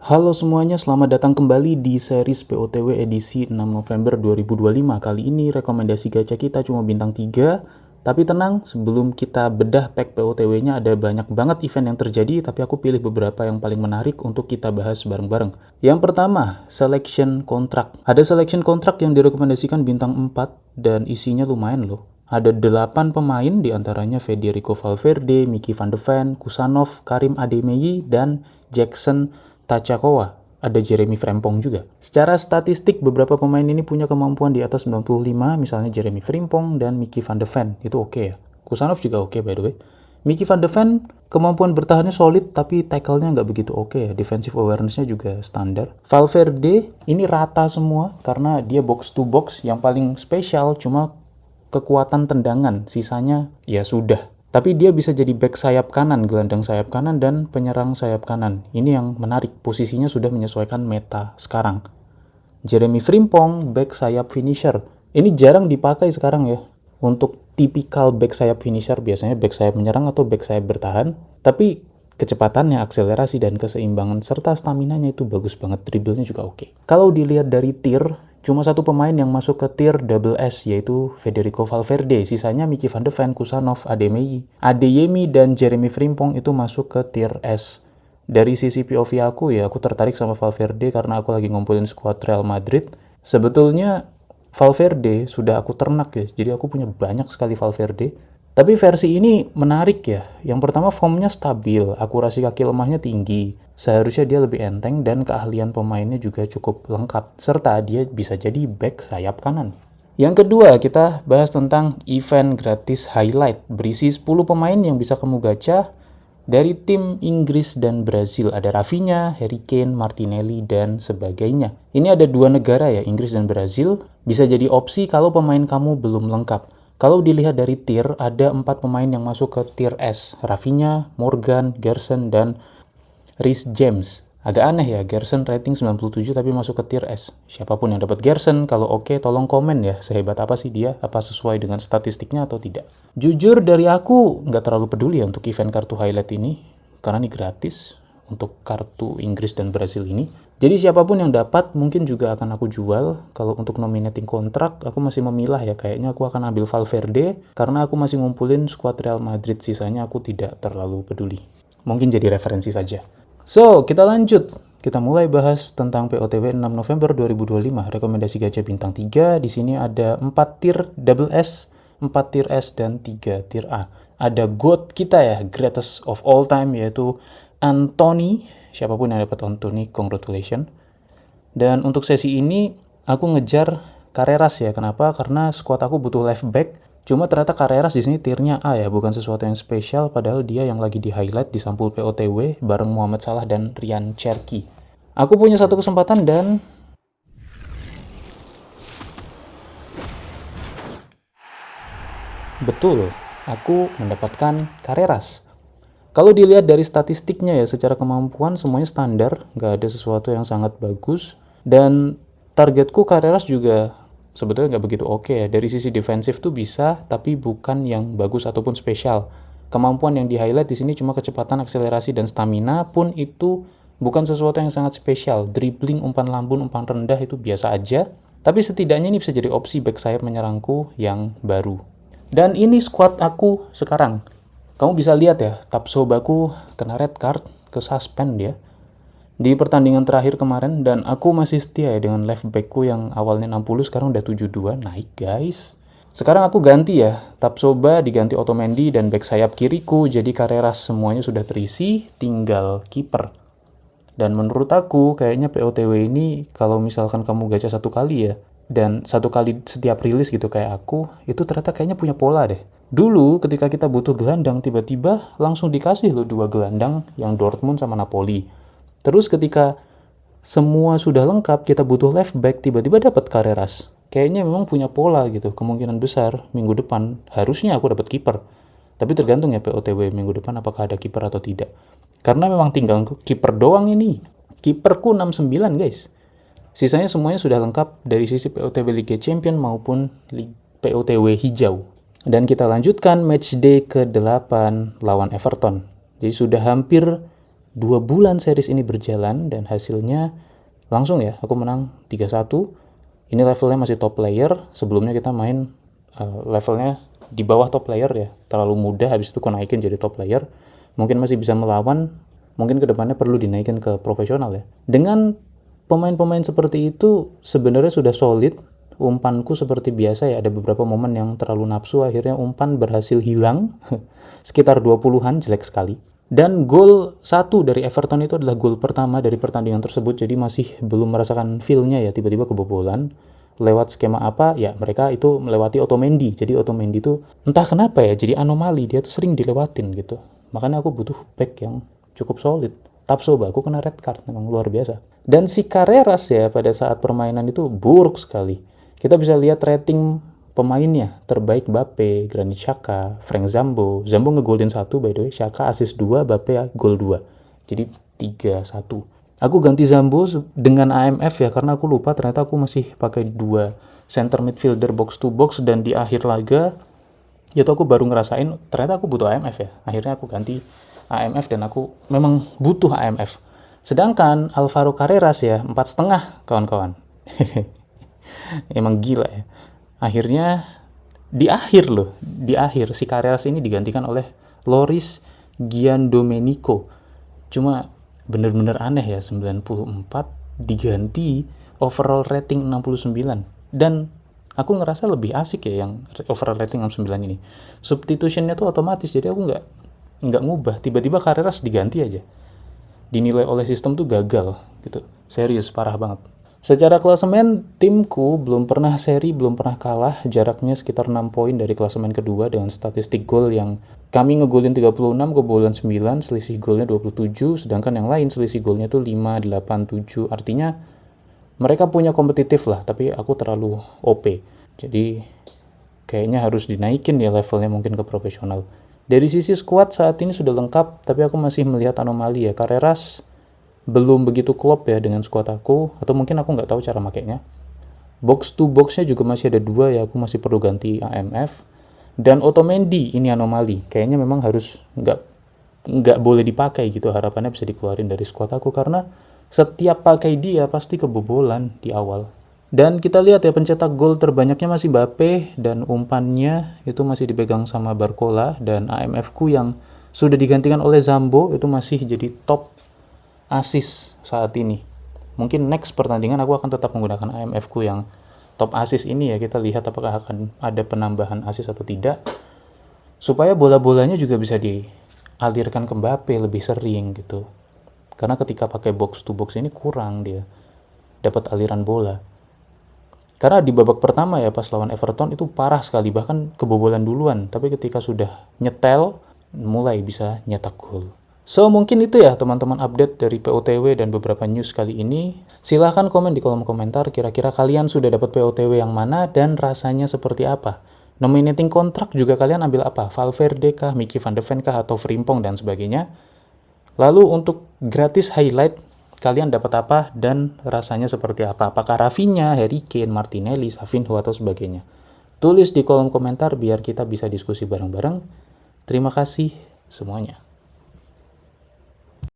Halo semuanya, selamat datang kembali di series POTW edisi 6 November 2025. Kali ini rekomendasi gacha kita cuma bintang 3. Tapi tenang, sebelum kita bedah pack POTW-nya ada banyak banget event yang terjadi, tapi aku pilih beberapa yang paling menarik untuk kita bahas bareng-bareng. Yang pertama, selection contract. Ada selection contract yang direkomendasikan bintang 4 dan isinya lumayan loh. Ada 8 pemain, diantaranya Federico Valverde, Mickey van de Ven, Kusanov, Karim Adeyemi, dan Jackson Tachakowa. Ada Jeremy Frimpong juga. Secara statistik, beberapa pemain ini punya kemampuan di atas 95, misalnya Jeremy Frimpong dan Mickey van de Ven. Itu oke ya. Kusanov juga oke by the way. Mickey van de Ven, kemampuan bertahannya solid, tapi tackle-nya nggak begitu oke ya. Defensive awareness-nya juga standar. Valverde, ini rata semua, karena dia box to box. Yang paling spesial cuma kekuatan tendangan, sisanya ya sudah. Tapi dia bisa jadi back sayap kanan, gelandang sayap kanan, dan penyerang sayap kanan. Ini yang menarik, posisinya sudah menyesuaikan meta sekarang. Jeremy Frimpong, back sayap finisher. Ini jarang dipakai sekarang ya. Untuk tipikal back sayap finisher, biasanya back sayap menyerang atau back sayap bertahan. Tapi kecepatannya, akselerasi, dan keseimbangan, serta staminanya itu bagus banget. Dribblenya juga oke. Kalau dilihat dari tier, cuma satu pemain yang masuk ke tier double S, yaitu Federico Valverde. Sisanya Mickey van de Ven, Kusanov, Adeyemi, dan Jeremy Frimpong itu masuk ke tier S. Dari sisi POV aku tertarik sama Valverde karena aku lagi ngumpulin squad Real Madrid. Sebetulnya Valverde sudah aku ternak ya, jadi aku punya banyak sekali Valverde. Tapi versi ini menarik ya. Yang pertama, formnya stabil, akurasi kaki lemahnya tinggi. Seharusnya dia lebih enteng dan keahlian pemainnya juga cukup lengkap. Serta dia bisa jadi back sayap kanan. Yang kedua, kita bahas tentang event gratis highlight. Berisi 10 pemain yang bisa kamu gacha dari tim Inggris dan Brazil. Ada Rafinha, Harry Kane, Martinelli, dan sebagainya. Ini ada 2 negara ya, Inggris dan Brazil. Bisa jadi opsi kalau pemain kamu belum lengkap. Kalau dilihat dari tier, ada 4 pemain yang masuk ke tier S. Rafinha, Morgan, Gerson, dan Reece James. Agak aneh ya, Gerson rating 97 tapi masuk ke tier S. Siapapun yang dapat Gerson, kalau oke, tolong komen ya, sehebat apa sih dia, apa sesuai dengan statistiknya atau tidak. Jujur dari aku, nggak terlalu peduli ya untuk event kartu highlight ini, karena ini gratis untuk kartu Inggris dan Brazil ini. Jadi siapapun yang dapat mungkin juga akan aku jual. Kalau untuk nominating kontrak, aku masih memilah ya. Kayaknya aku akan ambil Valverde karena aku masih ngumpulin squad Real Madrid. Sisanya aku tidak terlalu peduli. Mungkin jadi referensi saja. So, kita lanjut. Kita mulai bahas tentang POTW 6 November 2025. Rekomendasi gacha bintang 3. Di sini ada 4 tier double S, 4 tier S, dan 3 tier A. Ada GOAT kita ya, greatest of all time, yaitu Anthony. Siapapun yang dapat Anthony, congratulations. Dan untuk sesi ini, aku ngejar Carreras ya. Kenapa? Karena squad aku butuh left back. Cuma ternyata Carreras di sini tiernya A ya, bukan sesuatu yang spesial. Padahal dia yang lagi di highlight di sampul POTW bareng Muhammad Salah dan Ryan Cherky. Aku punya satu kesempatan dan betul, aku mendapatkan Carreras. Kalau dilihat dari statistiknya ya, secara kemampuan semuanya standar, nggak ada sesuatu yang sangat bagus. Dan targetku Carreras juga sebetulnya nggak begitu oke ya. Dari sisi defensif tuh bisa, tapi bukan yang bagus ataupun spesial. Kemampuan yang di highlight di sini cuma kecepatan, akselerasi, dan stamina, pun itu bukan sesuatu yang sangat spesial. Dribbling, umpan lambung, umpan rendah itu biasa aja. Tapi setidaknya ini bisa jadi opsi back sayap menyerangku yang baru. Dan ini squad aku sekarang. Kamu bisa lihat ya, Tapsobaku kena red card, ke suspend dia di pertandingan terakhir kemarin, dan aku masih setia ya dengan left backku yang awalnya 60 sekarang udah 72, naik guys. Sekarang aku ganti ya, Tapsoba diganti Otamendi dan back sayap kiriku jadi Carreras, semuanya sudah terisi, tinggal kiper. Dan menurut aku kayaknya POTW ini kalau misalkan kamu gacha satu kali ya, dan satu kali setiap rilis gitu kayak aku, itu ternyata kayaknya punya pola deh. Dulu ketika kita butuh gelandang, tiba-tiba langsung dikasih loh 2 gelandang yang Dortmund sama Napoli. Terus ketika semua sudah lengkap, kita butuh left back, tiba-tiba dapat Carreras. Kayaknya memang punya pola gitu, kemungkinan besar minggu depan harusnya aku dapat kiper. Tapi tergantung ya POTW minggu depan apakah ada kiper atau tidak. Karena memang tinggal kiper doang ini. Kiperku 69 guys. Sisanya semuanya sudah lengkap dari sisi POTW Liga Champion maupun POTW hijau. Dan kita lanjutkan matchday ke-8 lawan Everton. Jadi sudah hampir 2 bulan series ini berjalan dan hasilnya langsung ya, aku menang 3-1. Ini levelnya masih top player. Sebelumnya kita main levelnya di bawah top player ya, terlalu mudah, habis itu aku naikin jadi top player. Mungkin masih bisa melawan, mungkin kedepannya perlu dinaikin ke profesional ya. Dengan pemain-pemain seperti itu sebenarnya sudah solid. Umpanku seperti biasa ya, ada beberapa momen yang terlalu nafsu, akhirnya umpan berhasil hilang. Sekitar 20-an, jelek sekali. Dan gol 1 dari Everton itu adalah gol pertama dari pertandingan tersebut, jadi masih belum merasakan feel-nya ya, tiba-tiba kebobolan. Lewat skema apa? Ya mereka itu melewati Otamendi, jadi Otamendi itu entah kenapa ya, jadi anomali, dia tuh sering dilewatin gitu. Makanya aku butuh back yang cukup solid. Tapsoba, aku kena red card, memang luar biasa. Dan si Carreras ya, pada saat permainan itu buruk sekali. Kita bisa lihat rating pemainnya, terbaik Mbappe, Granit Xhaka, Frank Zambo. Zambo ngegolin 1 by the way, Xhaka assist 2, Mbappe gol 2. Jadi 3-1. Aku ganti Zambo dengan AMF ya, karena aku lupa ternyata aku masih pakai 2 center midfielder box to box, dan di akhir laga itu aku baru ngerasain ternyata aku butuh AMF ya. Akhirnya aku ganti AMF dan aku memang butuh AMF. Sedangkan Alvaro Carreras ya 4,5 kawan-kawan. Emang gila ya. Akhirnya di akhir si Carreras ini digantikan oleh Loris Giandomenico. Cuma bener-bener aneh ya, 94 diganti overall rating 69. Dan aku ngerasa lebih asik ya yang overall rating 69 ini. Substitutionnya tuh otomatis, jadi aku nggak ngubah. Tiba-tiba Carreras diganti aja. Dinilai oleh sistem tuh gagal gitu. Serius, parah banget. Secara klasemen, timku belum pernah seri, belum pernah kalah, jaraknya sekitar 6 poin dari klasemen kedua dengan statistik gol yang kami ngegolin 36, kebobolan 9, selisih golnya 27, sedangkan yang lain selisih golnya tuh 5, 8, 7. Artinya mereka punya kompetitif lah, tapi aku terlalu OP. Jadi kayaknya harus dinaikin ya levelnya mungkin ke profesional. Dari sisi squad saat ini sudah lengkap, tapi aku masih melihat anomali ya. Carreras belum begitu klop ya dengan squad aku, atau mungkin aku nggak tahu cara makainya. Box to boxnya juga masih ada 2 ya, aku masih perlu ganti AMF. Dan Otamendi ini anomali, kayaknya memang harus nggak boleh dipakai gitu, harapannya bisa dikeluarin dari squad aku, karena setiap pakai dia pasti kebobolan di awal. Dan kita lihat ya, pencetak gol terbanyaknya masih Mbappe, dan umpannya itu masih dipegang sama Barcola, dan AMF ku yang sudah digantikan oleh Zambo itu masih jadi top assist saat ini. Mungkin next pertandingan aku akan tetap menggunakan AMF ku yang top assist ini ya, kita lihat apakah akan ada penambahan assist atau tidak, supaya bola-bolanya juga bisa dialirkan ke Mbappe lebih sering gitu. Karena ketika pakai box to box ini kurang dia dapat aliran bola. Karena di babak pertama ya pas lawan Everton itu parah sekali, bahkan kebobolan duluan, tapi ketika sudah nyetel mulai bisa nyetak gol. So mungkin itu ya teman-teman update dari POTW dan beberapa news kali ini. Silahkan komen di kolom komentar kira-kira kalian sudah dapat POTW yang mana dan rasanya seperti apa. Nominating kontrak juga kalian ambil apa? Valverde kah, Mickey van de Ven kah, atau Frimpong dan sebagainya. Lalu untuk gratis highlight kalian dapat apa dan rasanya seperti apa? Apakah Rafinha, Harry Kane, Martinelli, Savinho atau sebagainya? Tulis di kolom komentar biar kita bisa diskusi bareng-bareng. Terima kasih semuanya.